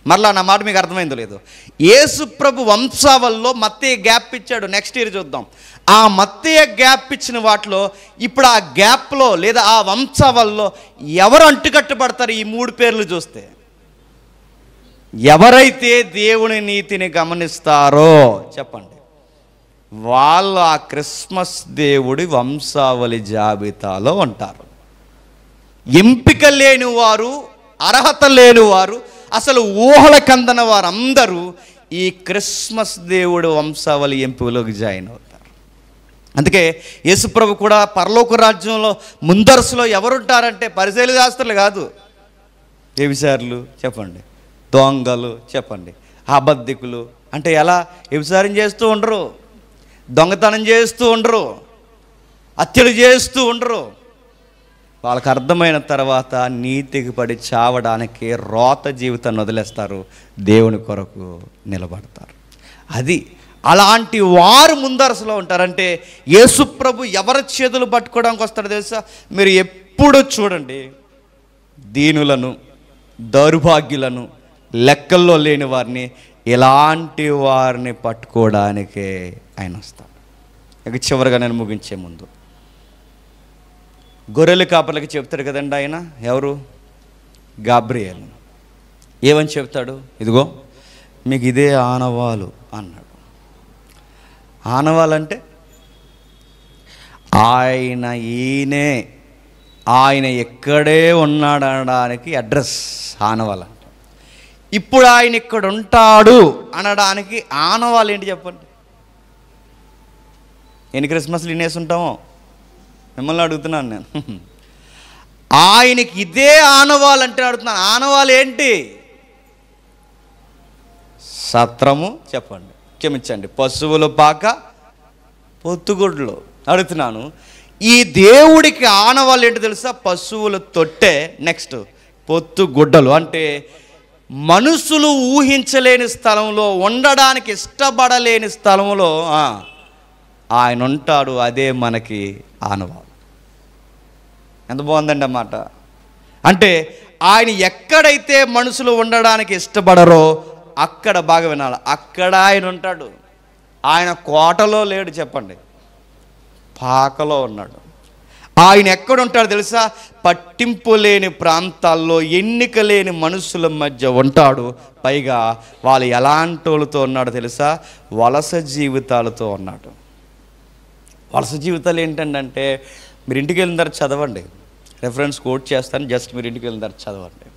మరలా నా మాట మీకు అర్థమైందో లేదో, యేసుప్రభు వంశావల్లో మత్తయి గ్యాప్ ఇచ్చాడు. నెక్స్ట్ ఇయర్ చూద్దాం. ఆ మత్తయి గ్యాప్ ఇచ్చిన వాటిలో ఇప్పుడు ఆ గ్యాప్లో లేదా ఆ వంశావల్లో ఎవరు అంటుకట్టుబడతారు? ఈ మూడు పేర్లు చూస్తే ఎవరైతే దేవుని నీతిని గమనిస్తారో చెప్పండి, వాళ్ళు ఆ క్రిస్మస్ దేవుడి వంశావళి జాబితాలో ఉంటారు. ఎంపిక లేని వారు, అర్హత లేని వారు, అసలు ఊహల కందన వారందరూ ఈ క్రిస్మస్ దేవుడు వంశావళి ఎంపికలోకి జాయిన్ అవుతారు. అందుకే యేసుప్రభు కూడా పరలోక రాజ్యంలో ముందరసులో ఎవరుంటారంటే పరిసయ్యులు శాస్త్రులు కాదు, వ్యభిచారులు చెప్పండి, దొంగలు చెప్పండి, అబద్ధికులు. అంటే ఎలా? వ్యభిచారం చేస్తూ ఉండరు, దొంగతనం చేస్తూ ఉండరు, హత్యలు చేస్తూ ఉండరు. వాళ్ళకి అర్థమైన తర్వాత నీతికి పడి చావడానికి రోత జీవితాన్ని వదిలేస్తారు, దేవుని కొరకు నిలబడతారు. అది అలాంటి వారు ముందరసలో ఉంటారంటే యేసుప్రభు ఎవరి చేతులు పట్టుకోవడానికి వస్తాడో తెలుసా? మీరు ఎప్పుడు చూడండి, దీనులను, దౌర్భాగ్యులను, లెక్కల్లో లేని వారిని, ఇలాంటి వారిని పట్టుకోవడానికే ఆయన వస్తాడు. ఇక చివరిగా నేను ముగించే ముందు గొర్రెల కాపర్లకి చెప్తాడు కదండి ఆయన, ఎవరు? గాబ్రియేలు. ఏమని చెప్తాడు? ఇదిగో మీకు ఇదే ఆనవాలు అన్నాడు. ఆనవాలంటే ఆయన, ఈయనే, ఆయన ఎక్కడే ఉన్నాడనడానికి అడ్రస్ ఆనవాలంట. ఇప్పుడు ఆయన ఇక్కడ ఉంటాడు అనడానికి ఆనవాళ్ళు ఏంటి చెప్పండి? ఎన్ని క్రిస్మస్లు వినేసి ఉంటామో మిమ్మల్ని అడుగుతున్నాను నేను. ఆయనకి ఇదే ఆనవాళ్ళంటే అడుగుతున్నాను. ఆనవాళ్ళు ఏంటి? సత్రము, చెప్పండి, క్షమించండి, పశువుల పాక, పొత్తుగుడ్లు. అడుగుతున్నాను, ఈ దేవుడికి ఆనవాళ్ళు ఏంటి తెలుసా? పశువుల తొట్టె, నెక్స్ట్ పొత్తుగుడ్డలు. అంటే మనుషులు ఊహించలేని స్థలంలో, ఉండడానికి ఇష్టపడలేని స్థలంలో ఆయన ఉంటాడు. అదే మనకి ఆనవాళ్ళు. ఎంత బాగుందండి అన్నమాట. అంటే ఆయన ఎక్కడైతే మనుషులు ఉండడానికి ఇష్టపడరో అక్కడ, బాగా వినాలి, అక్కడ ఆయన ఉంటాడు. ఆయన కోటలో లేడు, చెప్పండి, పాకలో ఉన్నాడు. ఆయన ఎక్కడ ఉంటాడు తెలుసా? పట్టింపు లేని ప్రాంతాల్లో, ఎన్నిక లేని మనుషుల మధ్య ఉంటాడు. పైగా వాళ్ళు ఎలాంటి వాళ్ళతో ఉన్నాడో తెలుసా? వలస జీవితాలతో ఉన్నాడు. వలస జీవితాలు ఏంటంటే, మీరు ఇంటికి వెళ్ళిన తర్వాత చదవండి, రెఫరెన్స్ కోట్ చేస్తాను, జస్ట్ మీరు ఇంటికి వెళ్ళిన తర్వాత చదవండి.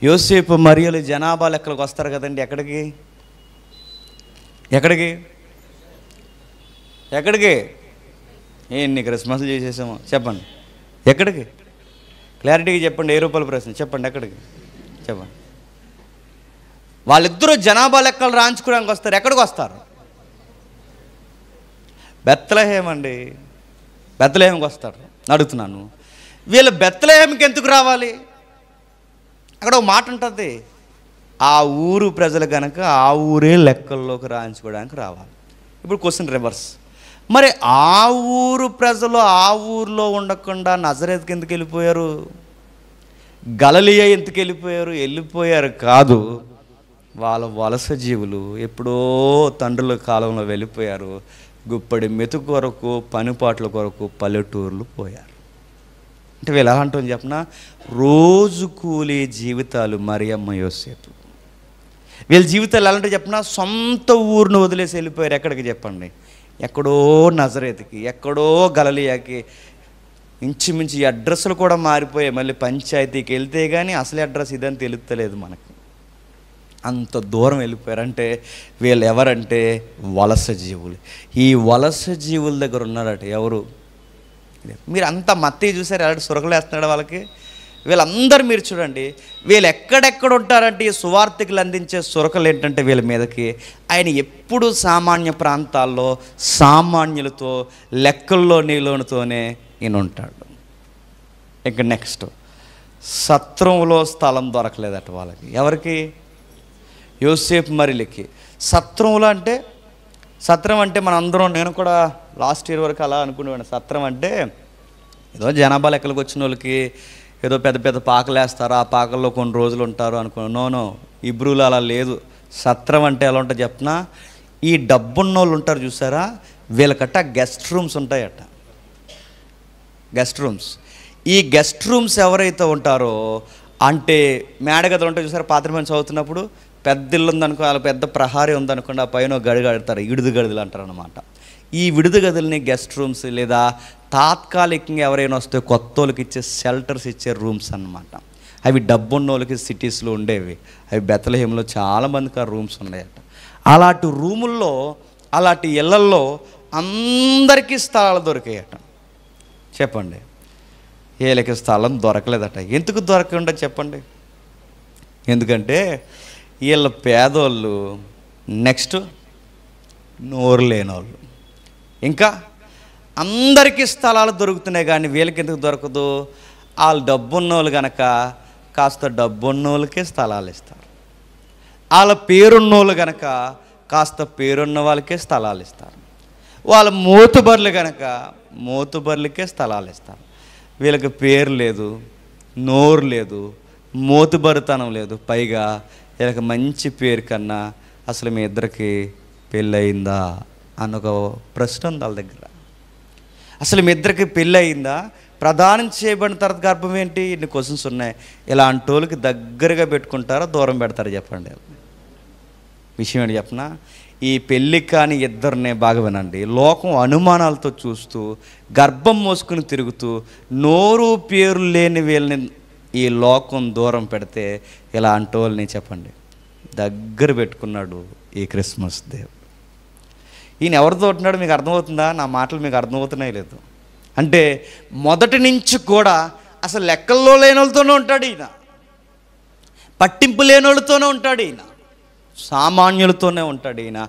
యోసేపు మరియలు జనాభా లెక్కలకు వస్తారు కదండి. ఎక్కడికి ఎక్కడికి ఎక్కడికి ఎన్ని క్రిస్మస్లు చేసేసామో చెప్పండి. ఎక్కడికి? క్లారిటీగా చెప్పండి. 10 రూపాయల ప్రశ్న చెప్పండి. ఎక్కడికి చెప్పండి. వాళ్ళిద్దరూ జనాభా లెక్కలు రాయించుకోవడానికి వస్తారు. ఎక్కడికి వస్తారు? బెత్లెహేమ్ అండి. బెత్లెహేమ్కి వస్తారు. అడుగుతున్నాను, వీళ్ళు బెత్లెహేమ్కి ఎందుకు రావాలి? అక్కడ ఒక మాట ఉంటుంది, ఆ ఊరు ప్రజలు కనుక ఆ ఊరే లెక్కల్లోకి రాయించుకోవడానికి రావాలి. ఇప్పుడు క్వశ్చన్ రివర్స్, మరి ఆ ఊరు ప్రజలు ఆ ఊరిలో ఉండకుండా నజరేతుకి ఎందుకు వెళ్ళిపోయారు? గలిలయ ఎందుకు వెళ్ళిపోయారు? వెళ్ళిపోయారు కాదు, వాళ్ళ వలస జీవులు ఎప్పుడో తండ్రుల కాలంలో వెళ్ళిపోయారు. గుప్పడి మెతుకు కొరకు, పనిపాట్ల కొరకు పల్లెటూర్లు పోయారు. అంటే వీళ్ళు ఎలా అంటాం చెప్పిన, రోజు కూలీ జీవితాలు మరియమ్మ, యోసేపు. వీళ్ళ జీవితాలు ఎలా అంటే చెప్పిన, సొంత ఊరిని వదిలేసి వెళ్ళిపోయారు. ఎక్కడికి చెప్పండి? ఎక్కడో నజరేతుకి, ఎక్కడో గలిలయకి. ఇంచుమించు ఈ అడ్రస్లు కూడా మారిపోయాయి. మళ్ళీ పంచాయతీకి వెళ్తే కానీ అసలు అడ్రస్ ఇదని తెలుస్తలేదు మనకి. అంత దూరం వెళ్ళిపోయారంటే వీళ్ళు ఎవరంటే వలస జీవులు. ఈ వలస జీవుల దగ్గర ఉన్నారట ఎవరు? మీరు అంతా మత్తయి చూసారు, ఎలాంటి సురకలు వేస్తున్నాడు వాళ్ళకి. వీళ్ళందరూ మీరు చూడండి, వీళ్ళు ఎక్కడెక్కడ ఉంటారంటే ఈ సువార్థికులు అందించే సురకలు ఏంటంటే వీళ్ళ మీదకి ఆయన ఎప్పుడు సామాన్య ప్రాంతాల్లో సామాన్యులతో, లెక్కల్లో నీలోనితోనే ఈయన ఉంటాడు. ఇక నెక్స్ట్, సత్రంలో స్థలం దొరకలేదట వాళ్ళకి. ఎవరికి? యోసేపు మరియలకి. సత్రంలో అంటే, సత్రం అంటే మన అందరం, నేను కూడా లాస్ట్ ఇయర్ వరకు అలా అనుకునేవాడిని. సత్రం అంటే ఏదో జనాభా లెక్కలకు వచ్చిన వాళ్ళకి ఏదో పెద్ద పెద్ద పాకలు వేస్తారు, ఆ పాకల్లో కొన్ని రోజులు ఉంటారు అనుకున్నాను. నో, ఇబ్రూలు అలా లేదు. సత్రం అంటే ఎలా ఉంటుంది చెప్పిన, ఈ డబ్బున్న వాళ్ళు ఉంటారు చూసారా, వీళ్ళకట్ట గెస్ట్ రూమ్స్ ఉంటాయట. Guest rooms. ఈ గెస్ట్ రూమ్స్ ఎవరైతే ఉంటారో అంటే మేడగదులు ఉంటాయి చూసారా, పాత్రమైన చదువుతున్నప్పుడు పెద్ద ఇల్లు ఉందనుకో, వాళ్ళ పెద్ద ప్రహారీ ఉందనుకోండి, ఆ పైన గడి కడతారు, విడుదు గదులు అంటారు అనమాట. ఈ విడుదు గదుల్ని గెస్ట్ రూమ్స్, లేదా తాత్కాలికంగా ఎవరైనా వస్తే కొత్త వాళ్ళకి ఇచ్చే షెల్టర్స్ ఇచ్చే రూమ్స్ అన్నమాట. అవి డబ్బున్న వాళ్ళకి సిటీస్లో ఉండేవి. అవి బెత్లెహేమ్లో చాలామందికి ఆ రూమ్స్ ఉన్నాయట. అలాంటి రూముల్లో, అలాంటి ఇళ్లల్లో అందరికీ స్థలాలు దొరికాయట. చెప్పండి, వీళ్ళకి స్థలం దొరకలేదట. ఎందుకు దొరకకుండా చెప్పండి? ఎందుకంటే వీళ్ళ పేదోళ్ళు, నెక్స్ట్ నోరు లేనోళ్ళు. ఇంకా అందరికీ స్థలాలు దొరుకుతున్నాయి కానీ వీళ్ళకి ఎందుకు దొరకదు? వాళ్ళు డబ్బున్నోళ్ళు కనుక కాస్త డబ్బున్నోళ్ళకే స్థలాలు ఇస్తారు. వాళ్ళ పేరున్నోళ్ళు కనుక కాస్త పేరున్న వాళ్ళకే స్థలాలు ఇస్తారు. వాళ్ళ మోతుబర్లు కనుక మోతుబర్లకే స్థలాలు ఇస్తారు. వీళ్ళకి పేరు లేదు, నోరు లేదు, మోతుబరితనం లేదు. పైగా వీళ్ళకి మంచి పేరు కన్నా అసలు మీ ఇద్దరికి పెళ్ళయిందా అన్న ఒక ప్రశ్న ఉంది వాళ్ళ దగ్గర. అసలు మీ ఇద్దరికి పెళ్ళి అయిందా, ప్రదానం చేయబడిన తర్వాత గర్భం ఏంటి, ఇన్ని క్వశ్చన్స్ ఉన్నాయి. ఇలాంటి వాళ్ళకి దగ్గరగా పెట్టుకుంటారా, దూరం పెడతారా చెప్పండి. విషయం ఏంటి చెప్పనా, ఈ పెళ్ళి కాని ఇద్దరినే బాగా వినండి. లోకం అనుమానాలతో చూస్తూ గర్భం మోసుకుని తిరుగుతూ నోరు పేరు లేని వీళ్ళని ఈ లోకం దూరం పెడితే ఇలాంటి వాళ్ళని చెప్పండి దగ్గర పెట్టుకున్నాడు ఈ క్రిస్మస్ దేవుడు. ఈయన ఎవరితో ఉంటున్నాడు మీకు అర్థమవుతుందా? నా మాటలు మీకు అర్థమవుతున్నాయి లేదు అంటే మొదటి నుంచి కూడా అసలు లెక్కల్లో లేని వాళ్ళతోనే ఉంటాడు ఈయన, పట్టింపు లేని వాళ్ళతోనే ఉంటాడు ఈయన, సామాన్యులతోనే ఉంటాడు ఈయన,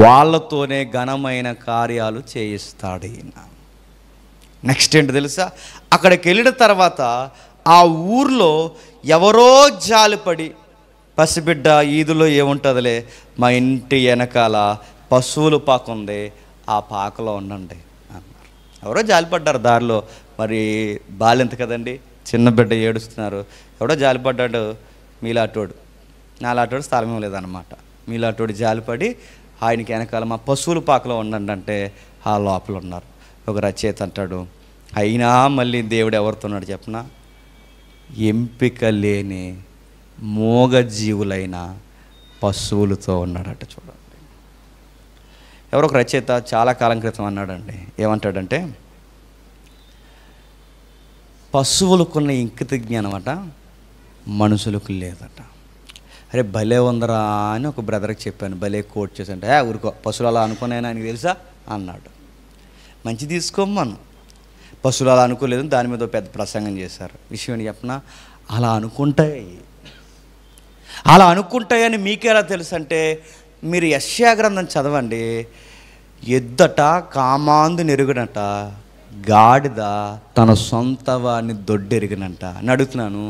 వాళ్ళతోనే ఘనమైన కార్యాలు చేయిస్తాడు ఈయన. నెక్స్ట్ ఏంటి తెలుసా, అక్కడికి వెళ్ళిన తర్వాత ఆ ఊర్లో ఎవరో జాలిపడి, పసిబిడ్డ ఈదులో ఏముంటుందిలే, మా ఇంటి వెనకాల పశువుల పాక ఉంది, ఆ పాకలో ఉండండి అన్నారు. ఎవరో జాలిపడ్డారు దారిలో, మరి బాలింత కదండి, చిన్న బిడ్డ ఏడుస్తున్నారు, ఎవడో జాలిపడ్డాడు, మీలాటోడు నాలాటోడు స్థలం ఏం లేదన్నమాట. మీలాటోడు జాలిపడి ఆయనకి వెనకాల మా పశువుల పాకలో ఉండండి అంటే ఆ లోపల ఉన్నారు. ఒక రచయిత అంటాడు, అయినా మళ్ళీ దేవుడు ఎవరితో ఉన్నాడు చెప్పనా, ఎంపిక లేని మూగజీవులైన పశువులతో ఉన్నాడట. చూడండి, ఎవరో ఒక రచయిత చాలా కాలం క్రితం అన్నాడండి, ఏమంటాడంటే పశువులకున్న ఇంకిత జ్ఞానం అట మనుషులకు లేదట. అరే భలే ఉందరా అని ఒక బ్రదర్కి చెప్పాను, భలే కోట్ చేశాంటే, ఊరుకో పశువులు అలా అనుకున్నాయని ఆయనకి తెలుసా అన్నాడు. మంచి తీసుకోమను, పశువులు అలా అనుకోలేదు, దాని మీద పెద్ద ప్రసంగం చేశారు. విషయం ఏంటి చెప్పనా, అలా అనుకుంటాయని మీకెలా తెలుసు అంటే, మీరు యెషయా గ్రంథం చదవండి. ఎద్దట కామాందు నెరుగునట, గాడిద తన సొంత వాడిని దొడ్డెరిగినంట అని అడుగుతున్నాను.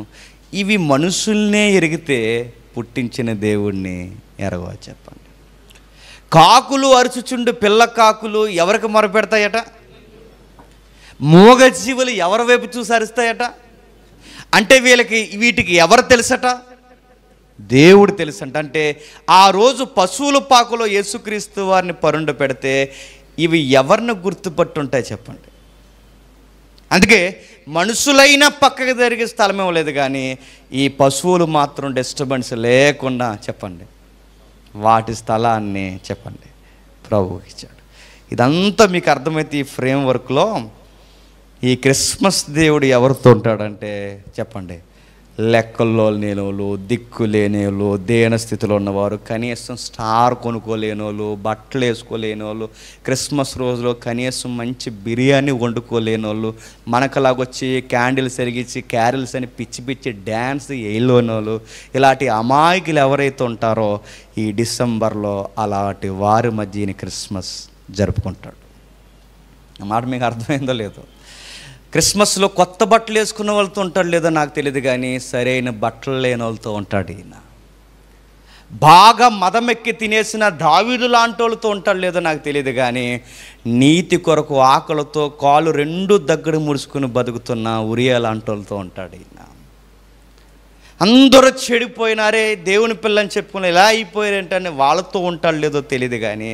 ఇవి మనుషుల్నే ఎరిగితే పుట్టించిన దేవుణ్ణి ఎరగవ చెప్పండి. కాకులు అరుచుచుండు పిల్ల కాకులు ఎవరికి మొరపెడతాయట, మూగజీవులు ఎవరి వైపు చూసి అరుస్తాయట. అంటే వీటికి ఎవరు తెలుసట, దేవుడు తెలుసంట. అంటే ఆ రోజు పశువుల పాకలో యేసుక్రీస్తు వారిని పరుండ పెడితే ఇవి ఎవరిని గుర్తుపట్టుంటాయి చెప్పండి. అందుకే మనుషులైనా పక్కకు జరిగే స్థలం ఇవ్వలేదు, కానీ ఈ పశువులు మాత్రం డిస్టర్బెన్స్ లేకుండా చెప్పండి వాటి స్థలాన్ని చెప్పండి ప్రభువుకి ఇచ్చాడు. ఇదంతా మీకు అర్థమైతే ఈ ఫ్రేమ్వర్క్లో ఈ క్రిస్మస్ దేవుడు ఎవరితో ఉంటాడంటే చెప్పండి, లెక్కల్లో లేనోళ్ళు, దిక్కు లేనివాళ్ళు, దేన స్థితిలో ఉన్నవారు, కనీసం స్టార్ కొనుక్కోలేని వాళ్ళు, బట్టలు వేసుకోలేని వాళ్ళు, క్రిస్మస్ రోజులో కనీసం మంచి బిర్యానీ వండుకోలేని వాళ్ళు, మనకలాగొచ్చి క్యాండిల్స్ వెలిగించి క్యారల్స్ అని పిచ్చి పిచ్చి డ్యాన్స్ వేయలేని వాళ్ళు, ఇలాంటి అమాయకులు ఎవరైతే ఉంటారో ఈ డిసెంబర్లో అలాంటి వారి మధ్య క్రిస్మస్ జరుపుకుంటాడు. ఆ మాట మీకు అర్థమైందో లేదో. క్రిస్మస్లో కొత్త బట్టలు వేసుకున్న వాళ్ళతో ఉంటాడు లేదో నాకు తెలియదు, కానీ సరైన బట్టలు లేని వాళ్ళతో ఉంటాడు ఈయన. బాగా మదమెక్కి తినేసిన దావీదు లాంటి వాళ్ళతో ఉంటాడు లేదో నాకు తెలియదు, కానీ నీతి కొరకు ఆకలితో కాలు రెండు దగ్గర ముడుచుకుని బతుకుతున్న ఉరియా లాంటి వాళ్ళతో ఉంటాడు ఈయన. అందరూ చెడిపోయినారే, దేవుని పిల్లని చెప్పుకుని ఇలా అయిపోయారేంటని వాళ్ళతో ఉంటాడు లేదో తెలియదు, కానీ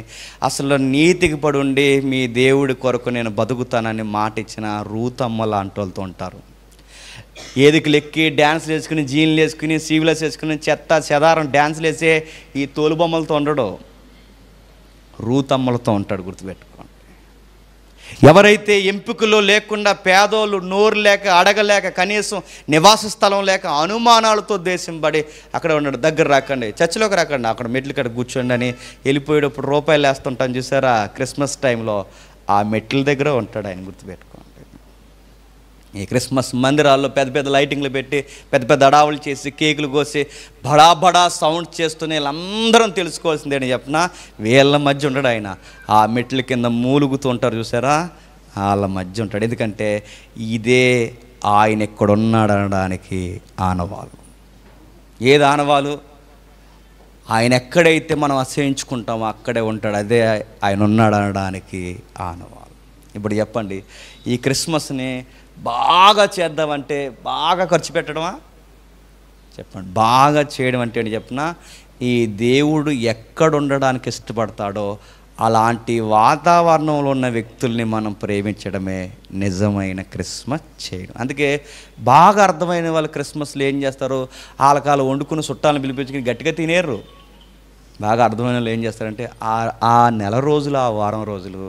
అసలు నీతికి పడి ఉండి మీ దేవుడి కొరకు నేను బతుకుతానని మాట ఇచ్చిన రూతమ్మ లాంటి వాళ్ళతో ఉంటారు. ఏదికి లెక్కి డ్యాన్స్లు వేసుకుని, జీన్లు వేసుకుని, సీవులస్ వేసుకుని, చెత్త చెదారం డ్యాన్స్లు వేసే ఈ తోలుబొమ్మలతో ఉండడు, రూతమ్మలతో ఉంటాడు. గుర్తుపెట్టుకోండి. ఎవరైతే ఎంపికలో లేకుండా పేదోళ్ళు నోరు లేక అడగలేక కనీసం నివాస స్థలం లేక అనుమానాలతో దేశంపడి అక్కడ ఉన్నాడు, దగ్గర రాకండి, చర్చిలోకి రాకండి, అక్కడ మెట్ల కాడ కూర్చోండి అని వెళ్ళిపోయేటప్పుడు రూపాయలు వేస్తుంటాను చూసారా క్రిస్మస్ టైంలో, ఆ మెట్ల దగ్గర ఉంటాడు ఆయన. గుర్తుపెట్టుకోండి. ఈ క్రిస్మస్ మందిరాల్లో పెద్ద పెద్ద లైటింగ్లు పెట్టి పెద్ద పెద్ద అడావులు చేసి కేకులు కోసి బడా బడా సౌండ్ చేస్తూనే వీళ్ళందరం తెలుసుకోవాల్సిందేని చెప్పినా వీళ్ళ మధ్య ఉంటాడు ఆయన. ఆ మెట్ల కింద మూలుగుతూ ఉంటారు చూసారా, వాళ్ళ మధ్య ఉంటాడు. ఎందుకంటే ఇదే ఆయన ఎక్కడున్నాడు అనడానికి ఆనవాలు. ఏది ఆనవాలు? ఆయన ఎక్కడైతే మనం అసహించుకుంటామో అక్కడే ఉంటాడు. అదే ఆయన ఉన్నాడు అనడానికి ఆనవాలు. ఇప్పుడు చెప్పండి, ఈ క్రిస్మస్ని బాగా చేద్దామంటే బాగా ఖర్చు పెట్టడమా? చెప్పండి, బాగా చేయడం అంటే ఏంటి చెప్పిన, ఈ దేవుడు ఎక్కడ ఉండడానికి ఇష్టపడతాడో అలాంటి వాతావరణంలో ఉన్న వ్యక్తుల్ని మనం ప్రేమించడమే నిజమైన క్రిస్మస్ చేయడం. అందుకే బాగా అర్థమైన వాళ్ళు క్రిస్మస్లో ఏం చేస్తారు, వాళ్ళకాలు వండుకుని చుట్టాలను పిలిపించుకుని గట్టిగా తినేరు. బాగా అర్థమైన వాళ్ళు ఏం చేస్తారంటే ఆ నెల రోజులు, ఆ వారం రోజులు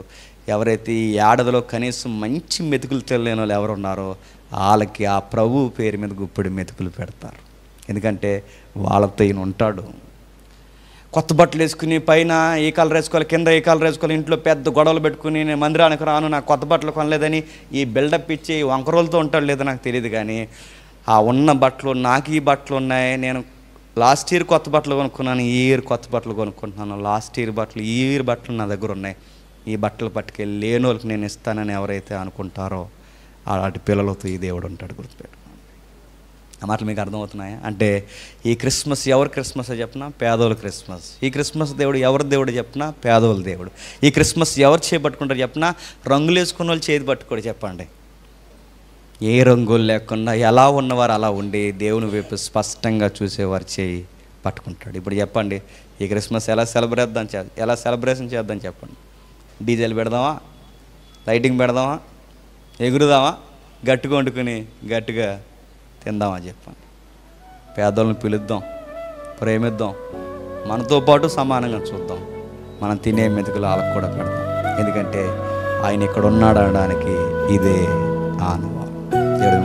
ఎవరైతే ఈ ఏడాదిలో కనీసం మంచి మెతుకులు తెలియని వాళ్ళు ఎవరు ఉన్నారో వాళ్ళకి ఆ ప్రభువు పేరు మీద గుప్పిడి మెతుకులు పెడతారు. ఎందుకంటే వాళ్ళతో ఈయన ఉంటాడు. కొత్త బట్టలు వేసుకుని పైన ఏ కలర్ వేసుకోవాలి, కింద ఏ కలర్ వేసుకోవాలి, ఇంట్లో పెద్ద గొడవలు పెట్టుకుని నేను మందిరానికి రాను, నాకు కొత్త బట్టలు కొనలేదని ఈ బిల్డప్ ఇచ్చి వంకరోలతో ఉంటాడు లేదో నాకు తెలియదు. కానీ ఆ ఉన్న బట్టలు, నాకు ఈ బట్టలు ఉన్నాయి, నేను లాస్ట్ ఇయర్ కొత్త బట్టలు కొనుక్కున్నాను, ఈ ఇయర్ కొత్త బట్టలు కొనుక్కుంటున్నాను, లాస్ట్ ఇయర్ బట్టలు ఈ ఇయర్ బట్టలు నా దగ్గర ఉన్నాయి, ఈ బట్టలు పట్టుకెళ్ళి లేని వాళ్ళకి నేను ఇస్తానని ఎవరైతే అనుకుంటారో అలాంటి పిల్లలతో ఈ దేవుడు ఉంటాడు. గుర్తుపెట్టు. ఆ మాటలు మీకు అర్థమవుతున్నాయా? అంటే ఈ క్రిస్మస్ ఎవరు క్రిస్మస్ చెప్పినా పేదోళ్ళ క్రిస్మస్. ఈ క్రిస్మస్ దేవుడు ఎవరి దేవుడు చెప్పినా పేదోళ్ళ దేవుడు. ఈ క్రిస్మస్ ఎవరు చేపట్టుకుంటారు చెప్పినా రంగులు వేసుకున్న వాళ్ళు చేతి పట్టుకోడు. చెప్పండి, ఏ రంగులు లేకుండా ఎలా ఉన్నవారు అలా ఉండి దేవుని వైపు స్పష్టంగా చూసేవారు చేయి పట్టుకుంటాడు. ఇప్పుడు చెప్పండి, ఈ క్రిస్మస్ ఎలా సెలబ్రేషన్ చేద్దాం చెప్పండి. డీజేలు పెడదామా, లైటింగ్ పెడదామా, ఎగురుదామా, గట్టిగా వండుకుని గట్టిగా తిందామా చెప్పండి. పేదోళ్ళని పిలుద్దాం, ప్రేమిద్దాం, మనతో పాటు సమానంగా చూద్దాం, మనం తినే మెతుకులు వాళ్ళకు కూడా పెడదాం. ఎందుకంటే ఆయన ఇక్కడ ఉన్నాడు అనడానికి ఇదే ఆనవాలు. దేవుడి